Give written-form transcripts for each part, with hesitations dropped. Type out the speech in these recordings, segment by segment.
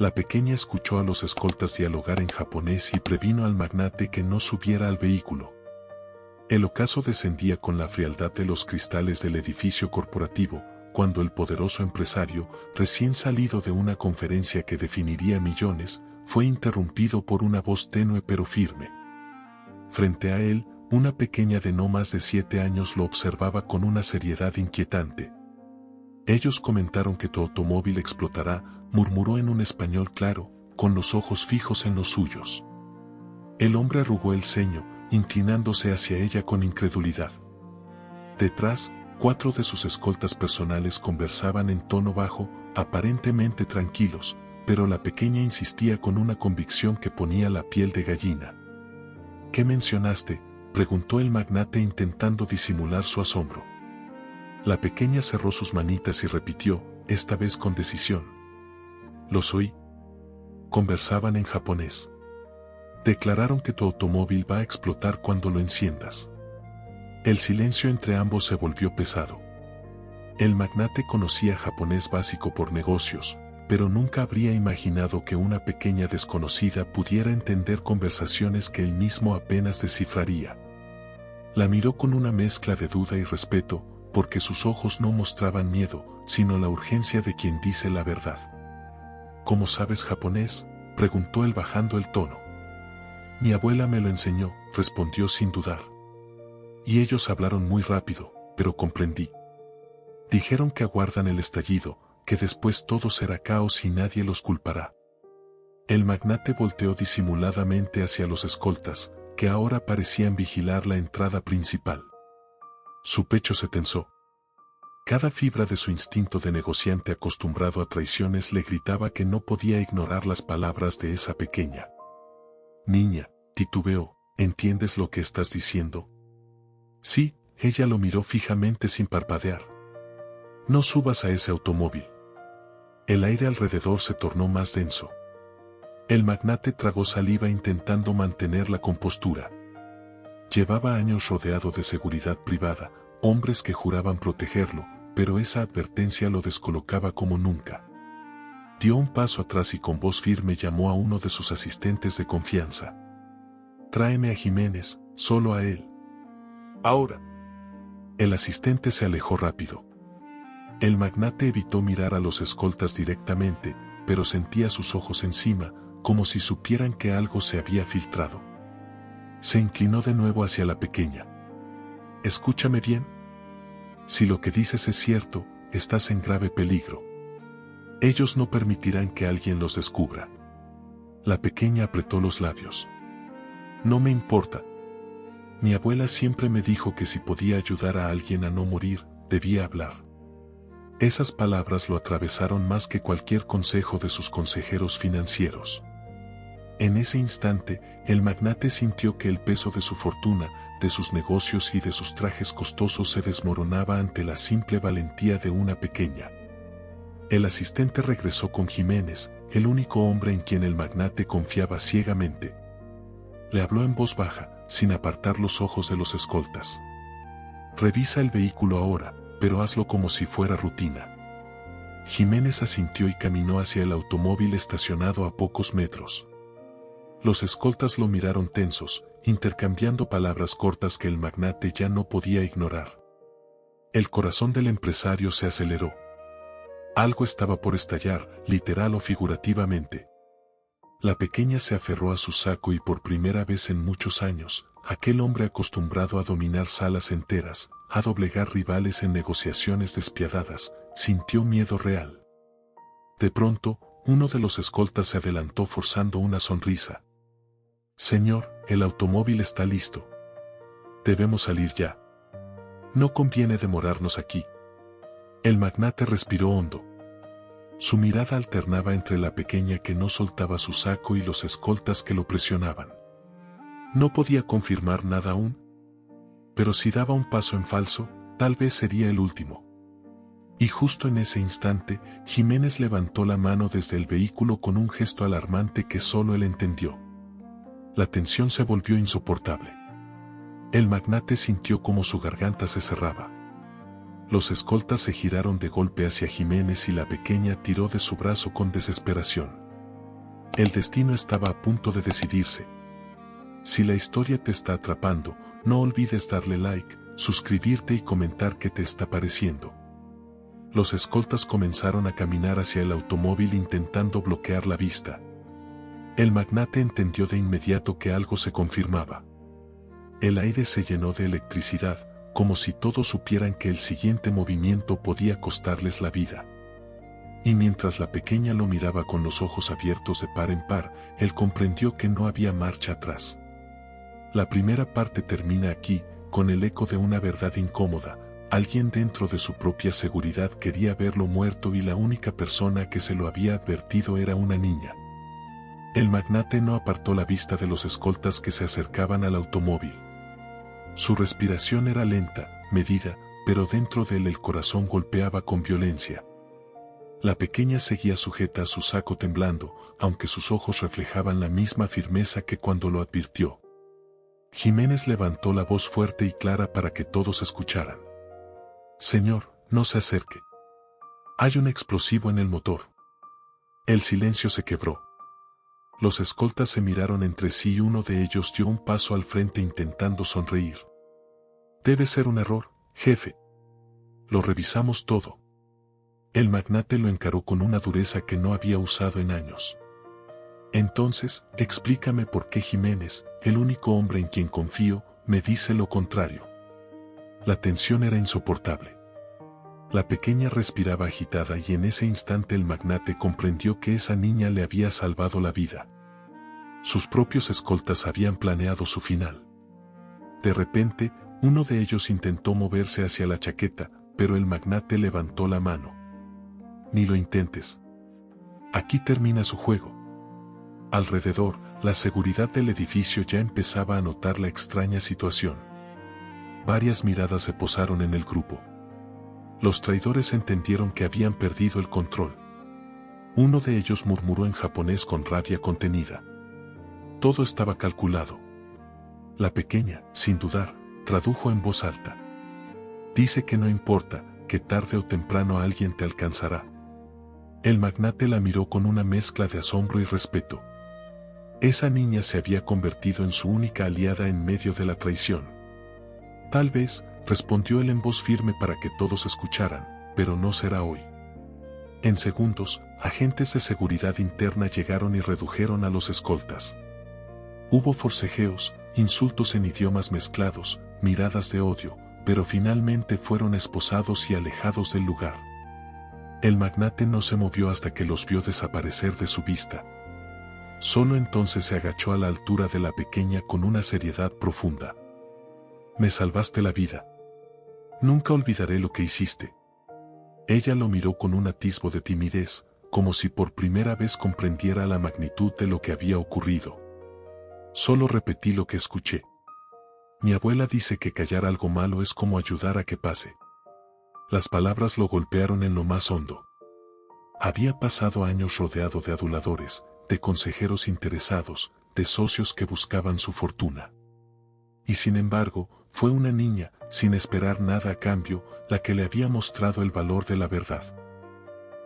La pequeña escuchó a los escoltas dialogar en japonés y previno al magnate que no subiera al vehículo. El ocaso descendía con la frialdad de los cristales del edificio corporativo, cuando el poderoso empresario, recién salido de una conferencia que definiría millones, fue interrumpido por una voz tenue pero firme. Frente a él, una pequeña de no más de 7 años lo observaba con una seriedad inquietante. Ellos comentaron que tu automóvil explotará, murmuró en un español claro, con los ojos fijos en los suyos. El hombre arrugó el ceño, inclinándose hacia ella con incredulidad. Detrás, 4 de sus escoltas personales conversaban en tono bajo, aparentemente tranquilos, pero la pequeña insistía con una convicción que ponía la piel de gallina. ¿Qué mencionaste?, preguntó el magnate intentando disimular su asombro. La pequeña cerró sus manitas y repitió, esta vez con decisión. Los oí. Conversaban en japonés. Declararon que tu automóvil va a explotar cuando lo enciendas. El silencio entre ambos se volvió pesado. El magnate conocía japonés básico por negocios, pero nunca habría imaginado que una pequeña desconocida pudiera entender conversaciones que él mismo apenas descifraría. La miró con una mezcla de duda y respeto, porque sus ojos no mostraban miedo, sino la urgencia de quien dice la verdad. ¿Cómo sabes japonés?, preguntó él bajando el tono. Mi abuela me lo enseñó, respondió sin dudar. Y ellos hablaron muy rápido, pero comprendí. Dijeron que aguardan el estallido, que después todo será caos y nadie los culpará. El magnate volteó disimuladamente hacia los escoltas, que ahora parecían vigilar la entrada principal. Su pecho se tensó. Cada fibra de su instinto de negociante acostumbrado a traiciones le gritaba que no podía ignorar las palabras de esa pequeña. Niña, titubeó, ¿entiendes lo que estás diciendo? Sí, ella lo miró fijamente sin parpadear. No subas a ese automóvil. El aire alrededor se tornó más denso. El magnate tragó saliva intentando mantener la compostura. Llevaba años rodeado de seguridad privada, hombres que juraban protegerlo, pero esa advertencia lo descolocaba como nunca. Dio un paso atrás y con voz firme llamó a uno de sus asistentes de confianza. Tráeme a Jiménez, solo a él. Ahora. El asistente se alejó rápido. El magnate evitó mirar a los escoltas directamente, pero sentía sus ojos encima, como si supieran que algo se había filtrado. Se inclinó de nuevo hacia la pequeña. Escúchame bien. Si lo que dices es cierto, estás en grave peligro. Ellos no permitirán que alguien los descubra. La pequeña apretó los labios. No me importa. Mi abuela siempre me dijo que si podía ayudar a alguien a no morir, debía hablar. Esas palabras lo atravesaron más que cualquier consejo de sus consejeros financieros. En ese instante, el magnate sintió que el peso de su fortuna, de sus negocios y de sus trajes costosos se desmoronaba ante la simple valentía de una pequeña. El asistente regresó con Jiménez, el único hombre en quien el magnate confiaba ciegamente. Le habló en voz baja, sin apartar los ojos de los escoltas. Revisa el vehículo ahora, pero hazlo como si fuera rutina. Jiménez asintió y caminó hacia el automóvil estacionado a pocos metros. Los escoltas lo miraron tensos, intercambiando palabras cortas que el magnate ya no podía ignorar. El corazón del empresario se aceleró. Algo estaba por estallar, literal o figurativamente. La pequeña se aferró a su saco y por primera vez en muchos años, aquel hombre acostumbrado a dominar salas enteras, a doblegar rivales en negociaciones despiadadas, sintió miedo real. De pronto, uno de los escoltas se adelantó forzando una sonrisa. Señor, el automóvil está listo. Debemos salir ya. No conviene demorarnos aquí. El magnate respiró hondo. Su mirada alternaba entre la pequeña que no soltaba su saco y los escoltas que lo presionaban. No podía confirmar nada aún. Pero si daba un paso en falso, tal vez sería el último. Y justo en ese instante, Jiménez levantó la mano desde el vehículo con un gesto alarmante que solo él entendió. La tensión se volvió insoportable. El magnate sintió como su garganta se cerraba. Los escoltas se giraron de golpe hacia Jiménez y la pequeña tiró de su brazo con desesperación. El destino estaba a punto de decidirse. Si la historia te está atrapando, no olvides darle like, suscribirte y comentar qué te está pareciendo. Los escoltas comenzaron a caminar hacia el automóvil intentando bloquear la vista. El magnate entendió de inmediato que algo se confirmaba. El aire se llenó de electricidad, como si todos supieran que el siguiente movimiento podía costarles la vida. Y mientras la pequeña lo miraba con los ojos abiertos de par en par, él comprendió que no había marcha atrás. La primera parte termina aquí, con el eco de una verdad incómoda. Alguien dentro de su propia seguridad quería verlo muerto y la única persona que se lo había advertido era una niña. El magnate no apartó la vista de los escoltas que se acercaban al automóvil. Su respiración era lenta, medida, pero dentro de él el corazón golpeaba con violencia. La pequeña seguía sujeta a su saco temblando, aunque sus ojos reflejaban la misma firmeza que cuando lo advirtió. Jiménez levantó la voz fuerte y clara para que todos escucharan. «Señor, no se acerque. Hay un explosivo en el motor». El silencio se quebró. Los escoltas se miraron entre sí y uno de ellos dio un paso al frente intentando sonreír. «Debe ser un error, jefe. Lo revisamos todo». El magnate lo encaró con una dureza que no había usado en años. «Entonces, explícame por qué Jiménez, el único hombre en quien confío, me dice lo contrario». La tensión era insoportable. La pequeña respiraba agitada y en ese instante el magnate comprendió que esa niña le había salvado la vida. Sus propios escoltas habían planeado su final. De repente, uno de ellos intentó moverse hacia la chaqueta, pero el magnate levantó la mano. «Ni lo intentes. Aquí termina su juego». Alrededor, la seguridad del edificio ya empezaba a notar la extraña situación. Varias miradas se posaron en el grupo. Los traidores entendieron que habían perdido el control. Uno de ellos murmuró en japonés con rabia contenida. Todo estaba calculado. La pequeña, sin dudar, tradujo en voz alta. «Dice que no importa, que tarde o temprano alguien te alcanzará». El magnate la miró con una mezcla de asombro y respeto. Esa niña se había convertido en su única aliada en medio de la traición. «Tal vez», respondió él en voz firme para que todos escucharan, «pero no será hoy». En segundos, agentes de seguridad interna llegaron y redujeron a los escoltas. Hubo forcejeos, insultos en idiomas mezclados, miradas de odio, pero finalmente fueron esposados y alejados del lugar. El magnate no se movió hasta que los vio desaparecer de su vista. Solo entonces se agachó a la altura de la pequeña con una seriedad profunda. «Me salvaste la vida. Nunca olvidaré lo que hiciste». Ella lo miró con un atisbo de timidez, como si por primera vez comprendiera la magnitud de lo que había ocurrido. «Solo repetí lo que escuché. Mi abuela dice que callar algo malo es como ayudar a que pase». Las palabras lo golpearon en lo más hondo. Había pasado años rodeado de aduladores, de consejeros interesados, de socios que buscaban su fortuna. Y sin embargo, fue una niña, sin esperar nada a cambio, la que le había mostrado el valor de la verdad.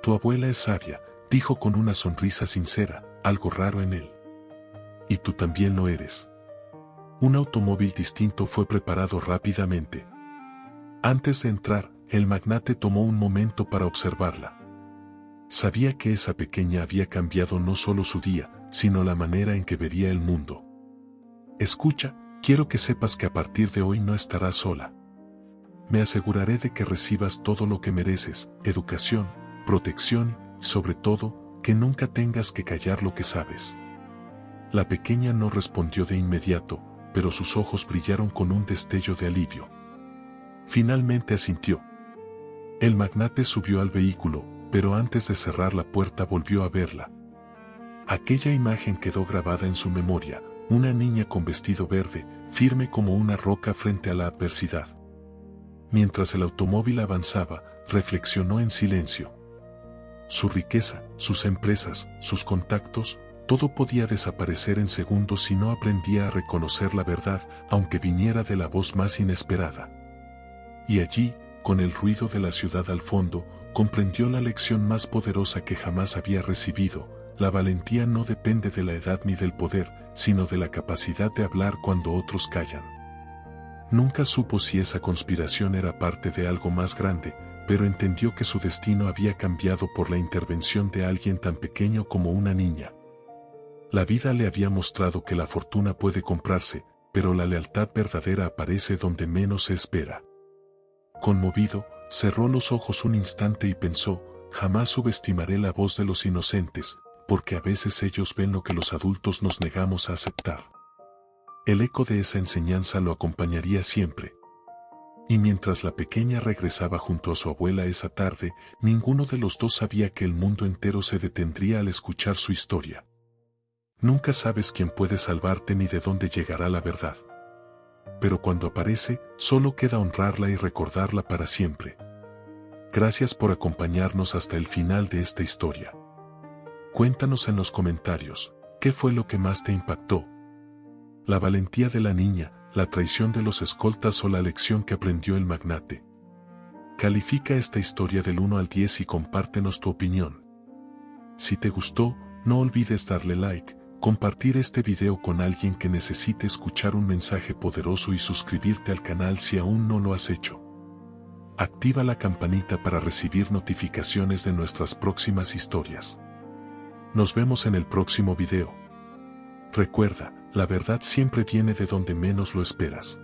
«Tu abuela es sabia», dijo con una sonrisa sincera, algo raro en él. «Y tú también lo eres». Un automóvil distinto fue preparado rápidamente. Antes de entrar, el magnate tomó un momento para observarla. Sabía que esa pequeña había cambiado no solo su día, sino la manera en que vería el mundo. «Escucha, quiero que sepas que a partir de hoy no estarás sola. Me aseguraré de que recibas todo lo que mereces, educación, protección y, sobre todo, que nunca tengas que callar lo que sabes». La pequeña no respondió de inmediato, pero sus ojos brillaron con un destello de alivio. Finalmente asintió. El magnate subió al vehículo, pero antes de cerrar la puerta volvió a verla. Aquella imagen quedó grabada en su memoria, una niña con vestido verde, firme como una roca frente a la adversidad. Mientras el automóvil avanzaba, reflexionó en silencio. Su riqueza, sus empresas, sus contactos, todo podía desaparecer en segundos si no aprendía a reconocer la verdad, aunque viniera de la voz más inesperada. Y allí, con el ruido de la ciudad al fondo, comprendió la lección más poderosa que jamás había recibido: La valentía no depende de la edad ni del poder, sino de la capacidad de hablar cuando otros callan. Nunca supo si esa conspiración era parte de algo más grande, pero entendió que su destino había cambiado por la intervención de alguien tan pequeño como una niña. La vida le había mostrado que la fortuna puede comprarse, pero la lealtad verdadera aparece donde menos se espera. Conmovido, cerró los ojos un instante y pensó, jamás subestimaré la voz de los inocentes, porque a veces ellos ven lo que los adultos nos negamos a aceptar. El eco de esa enseñanza lo acompañaría siempre. Y mientras la pequeña regresaba junto a su abuela esa tarde, ninguno de los dos sabía que el mundo entero se detendría al escuchar su historia. Nunca sabes quién puede salvarte ni de dónde llegará la verdad. Pero cuando aparece, solo queda honrarla y recordarla para siempre. Gracias por acompañarnos hasta el final de esta historia. Cuéntanos en los comentarios, ¿qué fue lo que más te impactó? ¿La valentía de la niña, la traición de los escoltas o la lección que aprendió el magnate? Califica esta historia del 1 al 10 y compártenos tu opinión. Si te gustó, no olvides darle like, compartir este video con alguien que necesite escuchar un mensaje poderoso y suscribirte al canal si aún no lo has hecho. Activa la campanita para recibir notificaciones de nuestras próximas historias. Nos vemos en el próximo video. Recuerda, la verdad siempre viene de donde menos lo esperas.